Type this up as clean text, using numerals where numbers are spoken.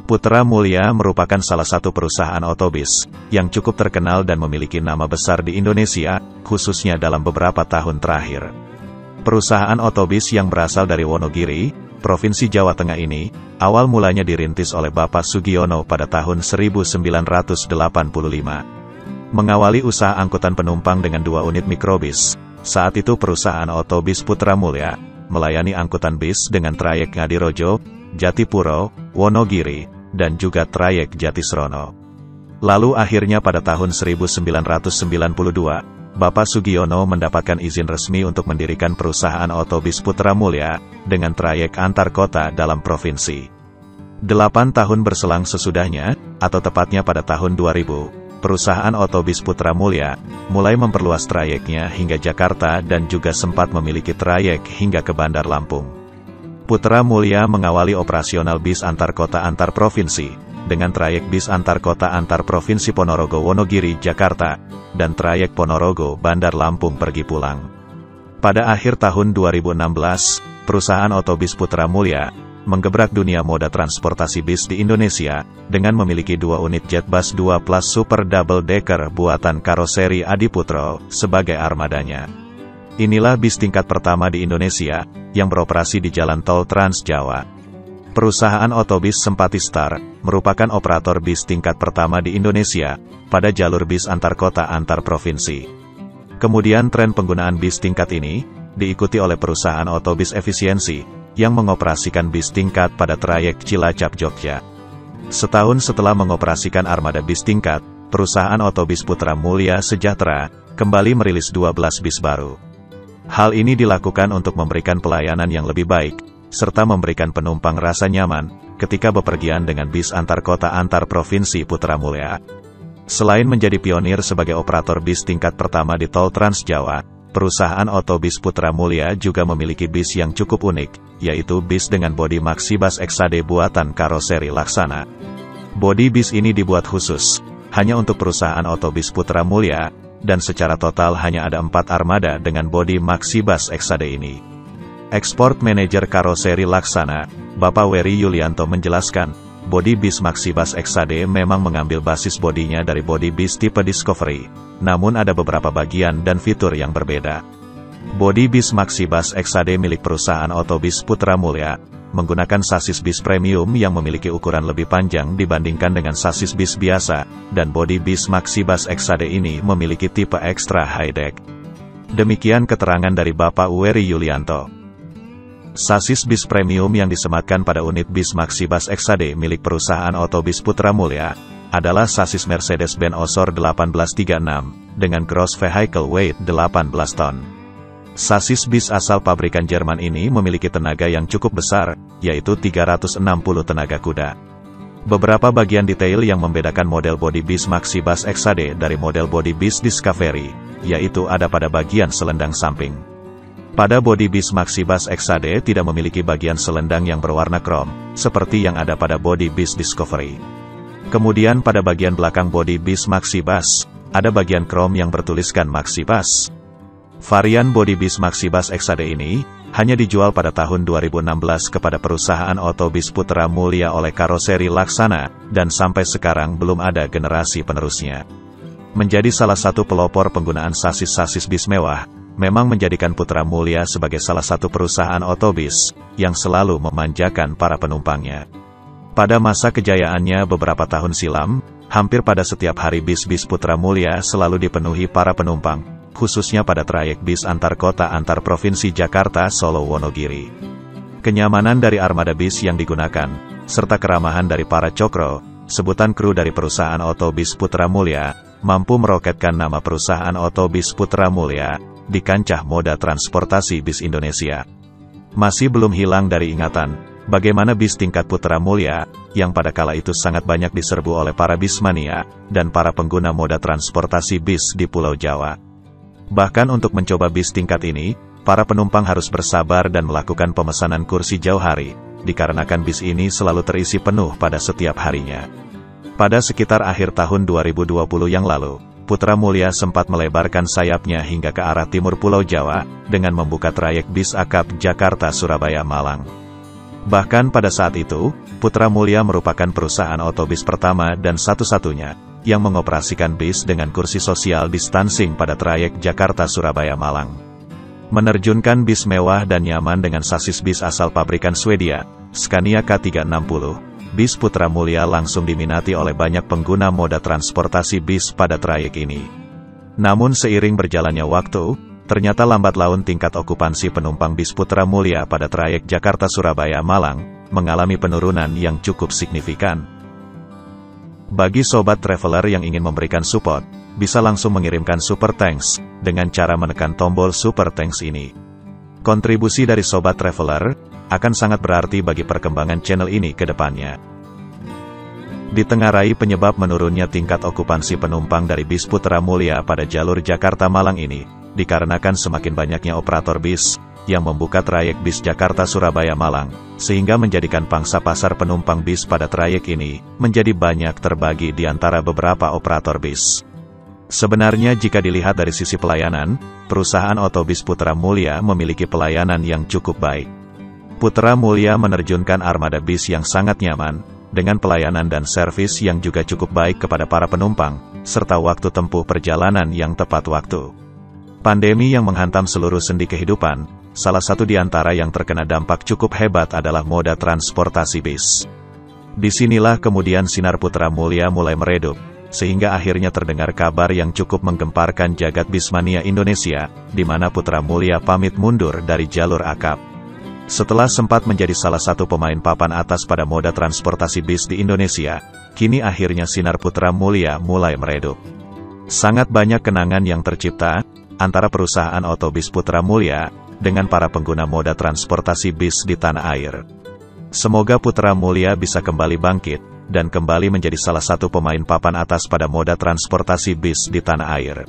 Putra Mulia merupakan salah satu perusahaan otobis yang cukup terkenal dan memiliki nama besar di Indonesia, khususnya dalam beberapa tahun terakhir. Perusahaan otobis yang berasal dari Wonogiri, Provinsi Jawa Tengah ini, awal mulanya dirintis oleh Bapak Sugiono pada tahun 1985. Mengawali usaha angkutan penumpang dengan 2 unit mikrobis, saat itu perusahaan otobis Putra Mulia melayani angkutan bis dengan trayek Ngadirojo, Jatipuro, Wonogiri, dan juga trayek Jatisrono. Lalu akhirnya pada tahun 1992, Bapak Sugiono mendapatkan izin resmi untuk mendirikan perusahaan otobis Putra Mulia dengan trayek antar kota dalam provinsi. 8 tahun berselang sesudahnya, atau tepatnya pada tahun 2000, perusahaan otobis Putra Mulia mulai memperluas trayeknya hingga Jakarta dan juga sempat memiliki trayek hingga ke Bandar Lampung. Putra Mulia mengawali operasional bis antar kota antar provinsi, dengan trayek bis antar kota antar provinsi Ponorogo Wonogiri Jakarta, dan trayek Ponorogo Bandar Lampung pergi pulang. Pada akhir tahun 2016, perusahaan otobis Putra Mulia menggebrak dunia moda transportasi bis di Indonesia, dengan memiliki 2 unit Jetbus 2 Plus Super Double Decker buatan karoseri Adiputro sebagai armadanya. Inilah bis tingkat pertama di Indonesia, yang beroperasi di Jalan Tol Trans Jawa. Perusahaan otobis Sempatistar merupakan operator bis tingkat pertama di Indonesia, pada jalur bis antar kota antar provinsi. Kemudian tren penggunaan bis tingkat ini, diikuti oleh perusahaan otobis efisiensi, yang mengoperasikan bis tingkat pada trayek Cilacap Jogja. Setahun setelah mengoperasikan armada bis tingkat, perusahaan otobis Putra Mulia Sejahtera kembali merilis 12 bis baru. Hal ini dilakukan untuk memberikan pelayanan yang lebih baik, serta memberikan penumpang rasa nyaman ketika bepergian dengan bis antar kota antar provinsi Putra Mulia. Selain menjadi pionir sebagai operator bis tingkat pertama di Tol Trans Jawa, perusahaan otobis Putra Mulia juga memiliki bis yang cukup unik, yaitu bis dengan bodi Maxibus XAD buatan karoseri Laksana. Bodi bis ini dibuat khusus, hanya untuk perusahaan otobis Putra Mulia, dan secara total hanya ada 4 armada dengan bodi Maxibus XAD ini. Export Manager Karoseri Laksana, Bapak Wery Yulianto menjelaskan, bodi bis Maxibus XAD memang mengambil basis bodinya dari bodi bis tipe Discovery, namun ada beberapa bagian dan fitur yang berbeda. Bodi bis Maxibus XAD milik perusahaan otobis Putra Mulia menggunakan sasis bis premium yang memiliki ukuran lebih panjang dibandingkan dengan sasis bis biasa, dan bodi bis Maxibus XAD ini memiliki tipe extra high deck. Demikian keterangan dari Bapak Wery Yulianto. Sasis bis premium yang disematkan pada unit bis Maxibus XAD milik perusahaan otobis Putra Mulia adalah sasis Mercedes-Benz Osor 1836 dengan gross vehicle weight 18 ton. Sasis bis asal pabrikan Jerman ini memiliki tenaga yang cukup besar, yaitu 360 tenaga kuda. Beberapa bagian detail yang membedakan model bodi bis Maxibus XAD dari model bodi bis Discovery, yaitu ada pada bagian selendang samping. Pada bodi bis Maxibus XAD tidak memiliki bagian selendang yang berwarna krom, seperti yang ada pada bodi bis Discovery. Kemudian pada bagian belakang bodi bis Maxibus, ada bagian krom yang bertuliskan Maxibus. Varian bodi bis Maxibus XAD ini hanya dijual pada tahun 2016 kepada perusahaan otobis Putra Mulia oleh karoseri Laksana, dan sampai sekarang belum ada generasi penerusnya. Menjadi salah satu pelopor penggunaan sasis-sasis bis mewah, memang menjadikan Putra Mulia sebagai salah satu perusahaan otobis yang selalu memanjakan para penumpangnya. Pada masa kejayaannya beberapa tahun silam, hampir pada setiap hari bis-bis Putra Mulia selalu dipenuhi para penumpang, khususnya pada trayek bis antar kota antar provinsi Jakarta Solo Wonogiri. Kenyamanan dari armada bis yang digunakan, serta keramahan dari para cokro, sebutan kru dari perusahaan otobis Putra Mulia, mampu meroketkan nama perusahaan otobis Putra Mulia di kancah moda transportasi bis Indonesia. Masih belum hilang dari ingatan, bagaimana bis tingkat Putra Mulia, yang pada kala itu sangat banyak diserbu oleh para bismania, dan para pengguna moda transportasi bis di Pulau Jawa. Bahkan untuk mencoba bis tingkat ini, para penumpang harus bersabar dan melakukan pemesanan kursi jauh hari, dikarenakan bis ini selalu terisi penuh pada setiap harinya. Pada sekitar akhir tahun 2020 yang lalu, Putra Mulia sempat melebarkan sayapnya hingga ke arah timur Pulau Jawa, dengan membuka trayek bis akap Jakarta-Surabaya-Malang. Bahkan pada saat itu, Putra Mulia merupakan perusahaan otobis pertama dan satu-satunya yang mengoperasikan bis dengan kursi social distancing pada trayek Jakarta-Surabaya-Malang. Menerjunkan bis mewah dan nyaman dengan sasis bis asal pabrikan Swedia, Scania K360, bis Putra Mulia langsung diminati oleh banyak pengguna moda transportasi bis pada trayek ini. Namun seiring berjalannya waktu, ternyata lambat laun tingkat okupansi penumpang bis Putra Mulia pada trayek Jakarta-Surabaya-Malang mengalami penurunan yang cukup signifikan. Bagi sobat traveler yang ingin memberikan support, bisa langsung mengirimkan super thanks dengan cara menekan tombol super thanks ini. Kontribusi dari sobat traveler akan sangat berarti bagi perkembangan channel ini ke depannya. Ditengarai penyebab menurunnya tingkat okupansi penumpang dari bis Putra Mulia pada jalur Jakarta-Malang ini, dikarenakan semakin banyaknya operator bis yang membuka trayek bis Jakarta-Surabaya-Malang, sehingga menjadikan pangsa pasar penumpang bis pada trayek ini menjadi banyak terbagi di antara beberapa operator bis. Sebenarnya jika dilihat dari sisi pelayanan, perusahaan otobis Putra Mulia memiliki pelayanan yang cukup baik. Putra Mulia menerjunkan armada bis yang sangat nyaman, dengan pelayanan dan servis yang juga cukup baik kepada para penumpang, serta waktu tempuh perjalanan yang tepat waktu. Pandemi yang menghantam seluruh sendi kehidupan, salah satu di antara yang terkena dampak cukup hebat adalah moda transportasi bis. Disinilah kemudian sinar Putra Mulia mulai meredup, sehingga akhirnya terdengar kabar yang cukup menggemparkan jagat bismania Indonesia, di mana Putra Mulia pamit mundur dari jalur akap. Setelah sempat menjadi salah satu pemain papan atas pada moda transportasi bis di Indonesia, kini akhirnya sinar Putra Mulia mulai meredup. Sangat banyak kenangan yang tercipta antara perusahaan otobis Putra Mulia dengan para pengguna moda transportasi bis di tanah air. Semoga Putra Mulia bisa kembali bangkit dan kembali menjadi salah satu pemain papan atas pada moda transportasi bis di tanah air.